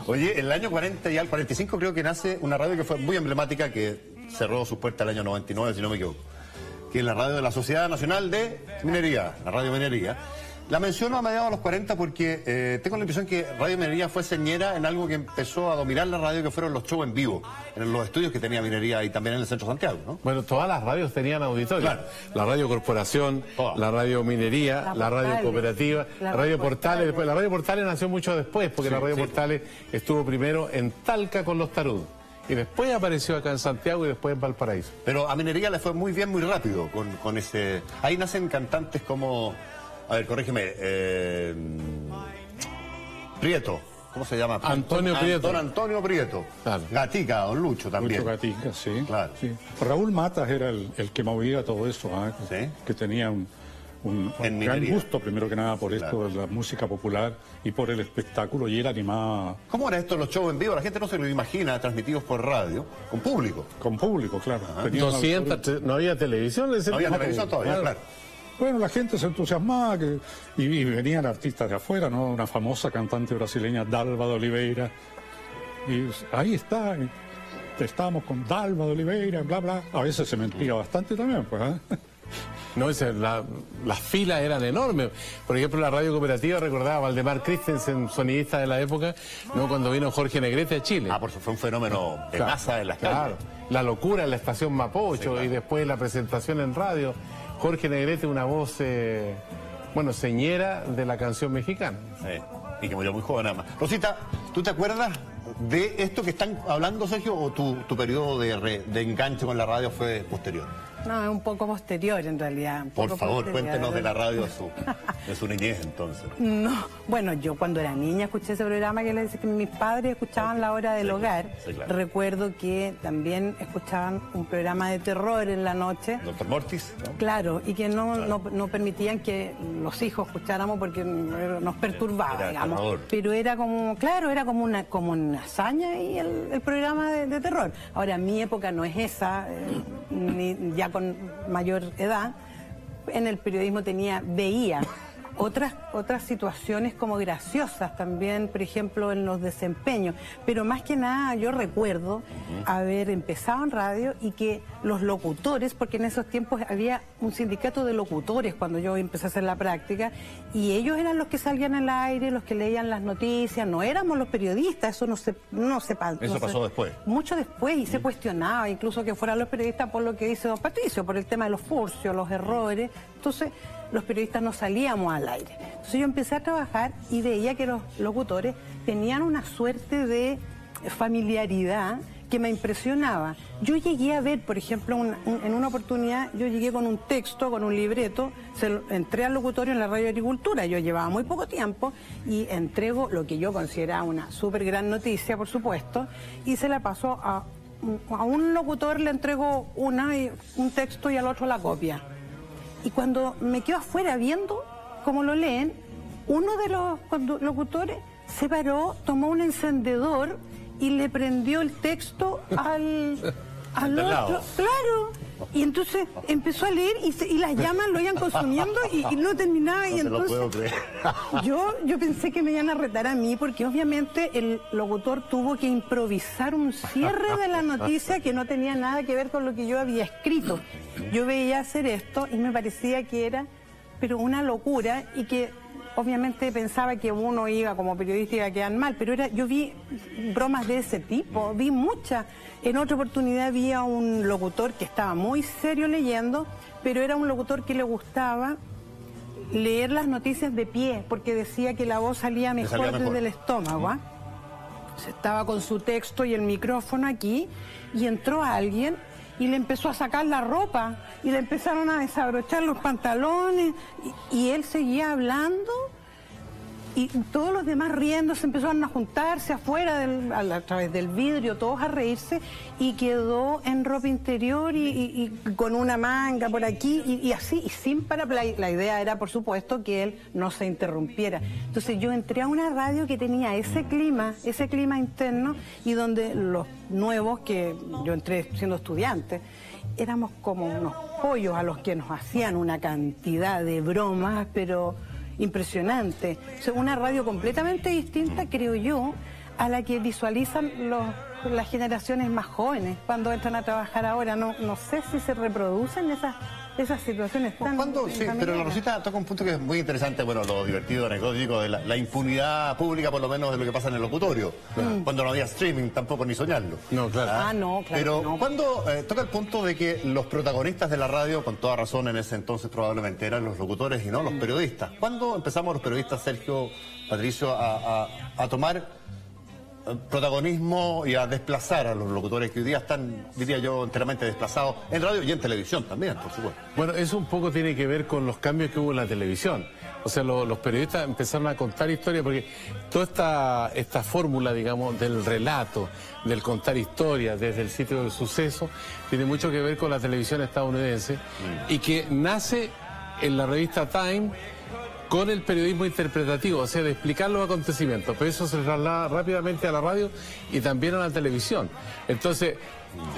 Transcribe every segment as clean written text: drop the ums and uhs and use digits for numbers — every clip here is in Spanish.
Oye, en el año 40 y al 45 creo que nace una radio que fue muy emblemática, que cerró sus puertas el año 99, si no me equivoco, que es la radio de la Sociedad Nacional de Minería, la Radio Minería. La menciono a mediados de los 40 porque tengo la impresión que Radio Minería fue señera en algo que empezó a dominar la radio, que fueron los shows en vivo, en los estudios que tenía Minería y también en el centro de Santiago, ¿no? Bueno, todas las radios tenían auditorio. Claro. La Radio Corporación, la Radio Minería, la Radio Cooperativa, la Radio Portales. Después, la Radio Portales nació mucho después, porque la Radio Portales estuvo primero en Talca con los tarudos. Y después apareció acá en Santiago y después en Valparaíso. Pero a Minería le fue muy bien, muy rápido con ese... Ahí nacen cantantes como... A ver, corrígeme. Prieto. ¿Cómo se llama? Antonio Prieto. Don Antonio Prieto. Claro. Gatica, don Lucho también. Lucho Gatica, sí. Claro. Sí. Raúl Matas era el que movía todo eso, ¿Sí? Que tenía un gran gusto, primero que nada, por esto de la música popular y por el espectáculo, y él animaba... ¿Cómo eran estos los shows en vivo? La gente no se lo imagina, transmitidos por radio, con público. Con público, claro. 200, no había televisión. No había televisión todavía, claro. Bueno, la gente se entusiasmaba y venían artistas de afuera, ¿no? Una famosa cantante brasileña, Dalva de Oliveira. Y ahí está, estábamos con Dalva de Oliveira, bla, bla. A veces se mentía bastante también, pues, No, las filas eran enormes. Por ejemplo, la Radio Cooperativa, recordaba a Valdemar Christensen, sonidista de la época, ¿no? Cuando vino Jorge Negrete a Chile. Por eso fue un fenómeno de masa en las calles. Claro, la locura en la estación Mapocho, y después la presentación en radio. Jorge Negrete, una voz, señera de la canción mexicana. Sí, y que murió muy joven nada más. Rosita, ¿tú te acuerdas de esto que están hablando, Sergio, o tu periodo de enganche con la radio fue posterior? No, es un poco posterior en realidad. Por favor, cuéntenos de la radio de su niñez entonces. No, bueno, yo cuando era niña escuché ese programa que les decía que mis padres escuchaban La Hora del Hogar. Sí, claro. Recuerdo que también escuchaban un programa de terror en la noche. Doctor Mortis, ¿no? Claro, y que no permitían que los hijos escucháramos porque nos perturbaba, digamos. Aterrador. Pero era como, claro, era como una hazaña y el programa de terror. Ahora, mi época no es esa, ya con mayor edad, en el periodismo veía otras situaciones como graciosas también, por ejemplo, en los desempeños. Pero más que nada yo recuerdo haber empezado en radio y que los locutores, porque en esos tiempos había un sindicato de locutores cuando yo empecé a hacer la práctica, y ellos eran los que salían al aire, los que leían las noticias, no éramos los periodistas, eso Eso pasó después. Mucho después, y se cuestionaba incluso que fueran los periodistas por lo que dice don Patricio, por el tema de los furcios, los errores. Entonces los periodistas no salíamos al aire. Entonces yo empecé a trabajar y veía que los locutores tenían una suerte de familiaridad que me impresionaba. Yo llegué a ver, por ejemplo, en una oportunidad, yo llegué con un texto, con un libreto, entré al locutorio en la Radio Agricultura, yo llevaba muy poco tiempo, y entrego lo que yo consideraba una súper gran noticia, por supuesto, y se la pasó a un locutor, le entrego un texto y al otro la copia. Y cuando me quedo afuera viendo cómo lo leen, uno de los locutores se paró, tomó un encendedor y le prendió el texto al otro. Claro. Y entonces empezó a leer y las llamas lo iban consumiendo y no terminaba. No, y entonces te lo puedo creer. yo pensé que me iban a retar a mí, porque obviamente el locutor tuvo que improvisar un cierre de la noticia que no tenía nada que ver con lo que yo había escrito. Yo veía hacer esto y me parecía que era pero una locura, y que obviamente pensaba que uno iba como periodista iba a quedar mal, pero yo vi bromas de ese tipo, vi muchas. En otra oportunidad vi a un locutor que estaba muy serio leyendo, pero era un locutor que le gustaba leer las noticias de pie, porque decía que la voz salía mejor desde el estómago. Estaba con su texto y el micrófono aquí, y entró alguien y le empezó a sacar la ropa y le empezaron a desabrochar los pantalones y él seguía hablando, y todos los demás riendo, se empezaron a juntarse afuera a través del vidrio, todos a reírse, y quedó en ropa interior y con una manga por aquí y así, y sin parar. La idea era, por supuesto, que él no se interrumpiera. Entonces yo entré a una radio que tenía ese clima interno, y donde los nuevos, que yo entré siendo estudiante, éramos como unos pollos a los que nos hacían una cantidad de bromas, pero impresionante. O sea, una radio completamente distinta, creo yo, a la que visualizan las generaciones más jóvenes cuando entran a trabajar ahora. No sé si se reproducen esas situaciones tan... Sí, pero la Rosita toca un punto que es muy interesante, bueno, lo divertido, anecdótico, de la impunidad pública, por lo menos, de lo que pasa en el locutorio. Cuando no había streaming, tampoco ni soñarlo. No, claro. No, claro. Pero no. cuando toca el punto de que los protagonistas de la radio, con toda razón en ese entonces probablemente eran los locutores y no los periodistas. ¿Cuándo empezamos los periodistas, Sergio, Patricio, a tomar protagonismo y a desplazar a los locutores que hoy día están, diría yo, enteramente desplazados en radio y en televisión también, por supuesto? Bueno, eso un poco tiene que ver con los cambios que hubo en la televisión. O sea, los periodistas empezaron a contar historias porque toda esta fórmula, digamos, del relato, del contar historias desde el sitio del suceso, tiene mucho que ver con la televisión estadounidense y que nace en la revista Time con el periodismo interpretativo, o sea, de explicar los acontecimientos, pero eso se traslada rápidamente a la radio y también a la televisión. Entonces,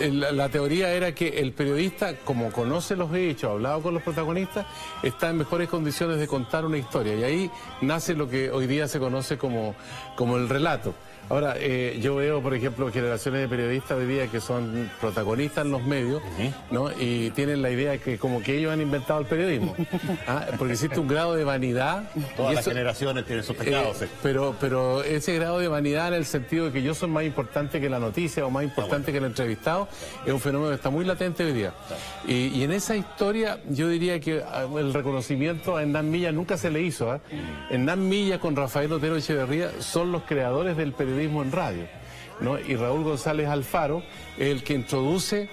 la teoría era que el periodista, como conoce los hechos, ha hablado con los protagonistas, está en mejores condiciones de contar una historia, y ahí nace lo que hoy día se conoce como el relato. Ahora, yo veo, por ejemplo, generaciones de periodistas hoy día que son protagonistas en los medios, ¿no? Y tienen la idea que como que ellos han inventado el periodismo. Porque existe un grado de vanidad. Todas las generaciones tienen sus pecados. Pero ese grado de vanidad en el sentido de que yo soy más importante que la noticia o más importante que el entrevistado, es un fenómeno que está muy latente hoy día. Y en esa historia yo diría que el reconocimiento a Hernán Milla nunca se le hizo. Hernán Milla con Rafael Otero Echeverría son los creadores del periodismo en radio, ¿no? Y Raúl González Alfaro es el que introduce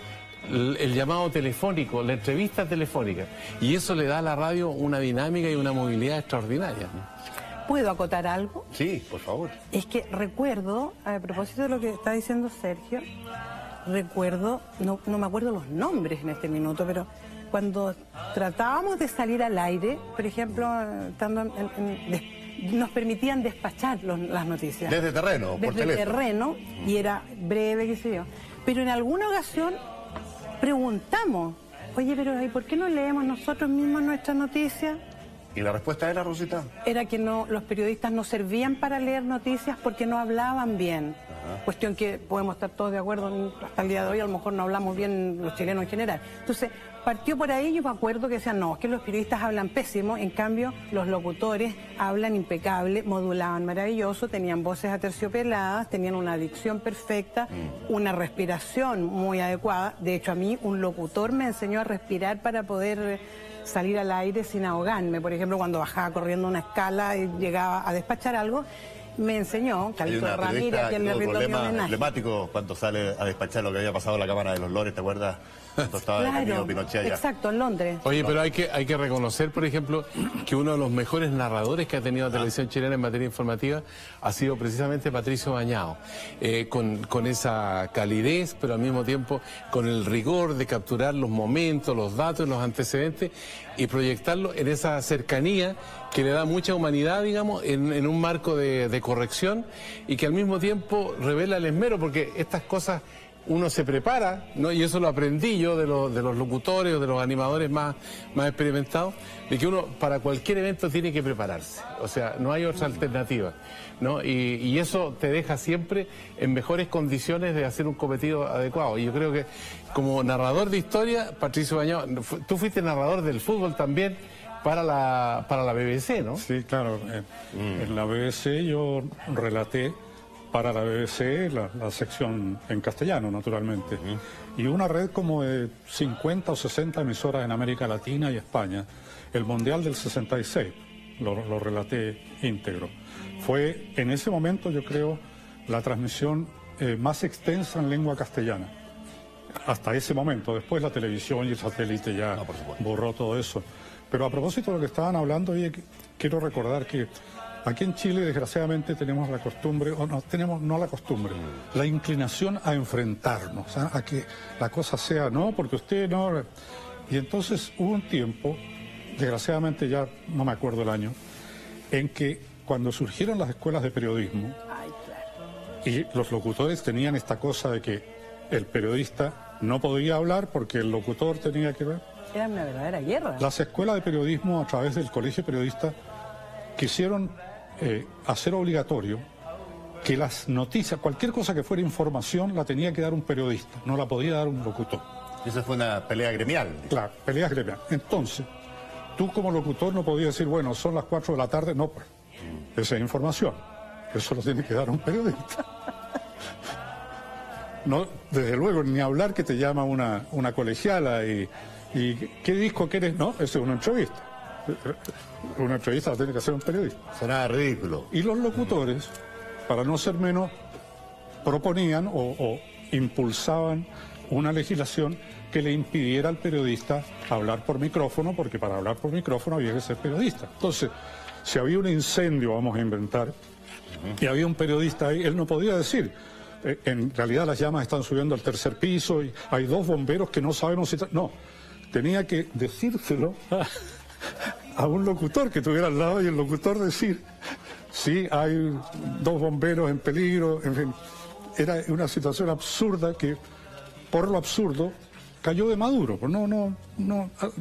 el llamado telefónico, la entrevista telefónica, y eso le da a la radio una dinámica y una movilidad extraordinaria. ¿Puedo acotar algo? Sí, por favor. Es que recuerdo, a propósito de lo que está diciendo Sergio, recuerdo, no me acuerdo los nombres en este minuto, pero cuando tratábamos de salir al aire, por ejemplo, estando nos permitían despachar las noticias. Desde terreno, por teléfono. Desde terreno, y era breve, qué sé yo. Pero en alguna ocasión preguntamos, oye, pero ¿y por qué no leemos nosotros mismos nuestras noticias? ¿Y la respuesta era, Rosita? Era que los periodistas no servían para leer noticias porque no hablaban bien. Cuestión que podemos estar todos de acuerdo, hasta el día de hoy a lo mejor no hablamos bien los chilenos en general. Entonces, partió por ahí, yo me acuerdo que decían, no, es que los periodistas hablan pésimo, en cambio los locutores hablan impecable, modulaban maravilloso, tenían voces aterciopeladas, tenían una dicción perfecta, una respiración muy adecuada. De hecho, a mí un locutor me enseñó a respirar para poder salir al aire sin ahogarme. Por ejemplo, cuando bajaba corriendo una escala y llegaba a despachar algo, me enseñó, Calito Ramírez, que le rindo mi homenaje. Emblemático cuando sale a despachar lo que había pasado en la Cámara de los Lores, ¿te acuerdas? Cuando estaba detenido Pinochet allá. Exacto, en Londres. Oye, pero hay que reconocer, por ejemplo, que uno de los mejores narradores que ha tenido la televisión chilena en materia informativa ha sido precisamente Patricio Bañado, con esa calidez, pero al mismo tiempo con el rigor de capturar los momentos, los datos, los antecedentes y proyectarlo en esa cercanía que le da mucha humanidad, digamos, en un marco de corrección, y que al mismo tiempo revela el esmero, porque estas cosas uno se prepara, ¿no? Y eso lo aprendí yo de los locutores o de los animadores más experimentados, de que uno para cualquier evento tiene que prepararse, o sea, no hay otra alternativa, ¿no? Y eso te deja siempre en mejores condiciones de hacer un cometido adecuado. Y yo creo que como narrador de historia, Patricio Bañado, tú fuiste narrador del fútbol también para la BBC, ¿no? Sí, claro. En la BBC yo relaté para la BBC la sección en castellano, naturalmente. Y una red como de 50 o 60 emisoras en América Latina y España. El Mundial del 66, lo relaté íntegro. Fue en ese momento, yo creo, la transmisión más extensa en lengua castellana. Hasta ese momento. Después la televisión y el satélite ya borró todo eso. Pero a propósito de lo que estaban hablando, quiero recordar que aquí en Chile, desgraciadamente, tenemos la costumbre, no la costumbre, la inclinación a enfrentarnos, a que la cosa sea, no, porque usted no. Y entonces hubo un tiempo, desgraciadamente ya no me acuerdo el año, en que cuando surgieron las escuelas de periodismo, y los locutores tenían esta cosa de que el periodista no podía hablar porque el locutor tenía que ver. Era una verdadera guerra. Las escuelas de periodismo, a través del Colegio Periodista, quisieron hacer obligatorio que las noticias, cualquier cosa que fuera información, la tenía que dar un periodista, no la podía dar un locutor. Esa fue una pelea gremial. Claro, pelea gremial. Entonces, tú como locutor no podías decir, bueno, son las 4 de la tarde, no, pues, esa es información, eso lo tiene que dar un periodista. No, desde luego, ni hablar que te llama una colegiala y ¿qué disco quieres? No, esa es una entrevista. Una entrevista la tiene que hacer un periodista. Será ridículo. Y los locutores, para no ser menos, proponían o impulsaban una legislación que le impidiera al periodista hablar por micrófono, porque para hablar por micrófono había que ser periodista. Entonces, si había un incendio, vamos a inventar, y había un periodista ahí, él no podía decir, en realidad las llamas están subiendo al 3er piso y hay 2 bomberos que no sabemos si... No, tenía que decírselo a un locutor que estuviera al lado y el locutor decir, sí, hay 2 bomberos en peligro, en fin. Era una situación absurda que, por lo absurdo, cayó de Maduro.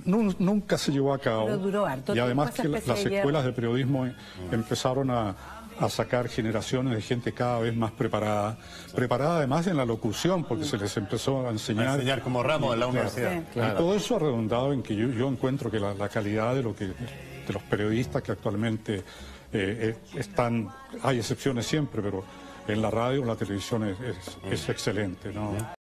Nunca se llevó a cabo. Pero duró harto y además tiempo que las escuelas de periodismo empezaron a sacar generaciones de gente cada vez más preparada además en la locución, porque se les empezó a enseñar como ramo en la universidad. Sí. Claro. Y todo eso ha redundado en que yo encuentro que la calidad de los periodistas que actualmente están, hay excepciones siempre, pero en la radio, en la televisión es excelente, ¿no?